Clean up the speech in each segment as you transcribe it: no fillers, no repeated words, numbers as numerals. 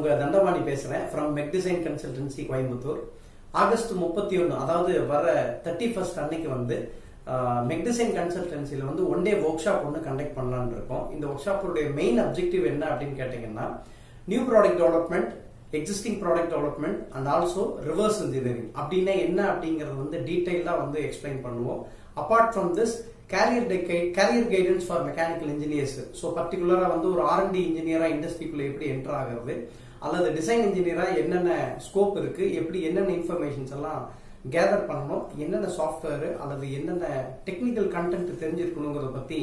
உங்க தண்டபாணி பேசுறேன் from Meg Design Consultancy Coimbatore. August 31 அதாவது வர 31st அன்னைக்கு வந்து Meg Design Consultancyல வந்து ஒன் டே ஒர்க் ஷாப் ஒன்று கண்டக்ட் பண்ணலான்னு இருக்கோம். இந்த ஒர்க் ஷாப்போடைய மெயின் அப்ஜெக்டிவ் என்ன அப்படின்னு கேட்டீங்கன்னா new product development, existing product development and also reverse engineering அப்படின்னா என்ன அப்படிங்கறது வந்து டீடைலா வந்து எக்ஸ்பிளைன் பண்ணுவோம். Apart from this carrier guidance for mechanical engineers. So பர்டிகுலரா வந்து ஒரு R&D இன்ஜினியரா இண்டஸ்ட்ரிக்குள்ள எப்படி என்டர் ஆகிறது, அல்லது டிசைன் இன்ஜினியரா என்னென்ன ஸ்கோப் இருக்கு, எப்படி என்னென்ன இன்ஃபர்மேஷன்ஸ் எல்லாம் கேதர் பண்ணணும், என்னென்ன சாஃப்ட்வேர் அல்லது என்னென்ன டெக்னிக்கல் கண்டென்ட் தெரிஞ்சிருக்கணுங்கிறத பத்தி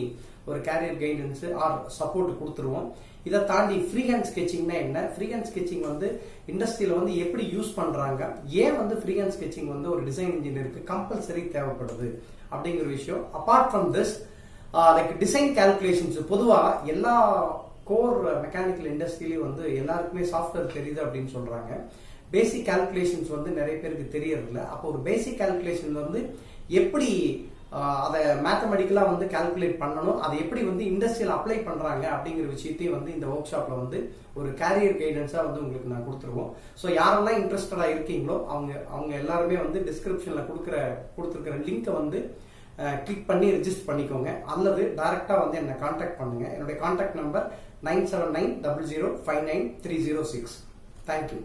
ஒரு கேரியர் கைடன்ஸ் ஆர் சப்போர்ட் கொடுத்துருவோம். இதை தாண்டி ஃப்ரீ ஹேண்ட் ஸ்கெச்சிங்னா என்ன, ஃப்ரீ ஹேண்ட் ஸ்கெச்சிங் வந்து இண்டஸ்ட்ரியில வந்து எப்படி யூஸ் பண்றாங்க, ஏன் வந்து ஃப்ரீ ஹேண்ட் ஸ்கெச்சிங் வந்து ஒரு டிசைன் இன்ஜினியருக்கு கம்பல்சரி தேவைப்படுது அப்படிங்கிற விஷயம். Apart from this like design calculations. பொதுவா எல்லா கோர் மெக்கானிக்கல் இண்டஸ்ட்ரியிலையும் வந்து எல்லாருக்குமே சாஃப்ட்வேர் தெரியுது அப்படின்னு சொல்றாங்க. பேசிக் கால்குலேஷன்ஸ் வந்து நிறைய பேருக்கு தெரியறதில்ல. அப்போ ஒரு பேசிக் கால்குலேஷன் வந்து எப்படி அதை மேத்தமெட்டிக்கலா வந்து கால்குலேட் பண்ணணும், அதை எப்படி வந்து இண்டஸ்ட்ரியில் அப்ளை பண்றாங்க அப்படிங்கிற விஷயத்தையும் வந்து இந்த ஒர்க் ஷாப்ல வந்து ஒரு கேரியர் கைடன்ஸா வந்து உங்களுக்கு நான் கொடுத்துருவோம். ஸோ யாரெல்லாம் இன்ட்ரெஸ்டடா இருக்கீங்களோ அவங்க எல்லாருமே வந்து டிஸ்கிரிப்ஷன்ல கொடுத்துருக்கிற லிங்கை வந்து கிளிக் பண்ணி ரெஜிஸ்டர் பண்ணிக்கோங்க, அல்லது டைரக்டா வந்து என்ன கான்டாக்ட் பண்ணுங்க. என்னுடைய கான்டாக்ட் நம்பர் 9790059306. தேங்க்யூ.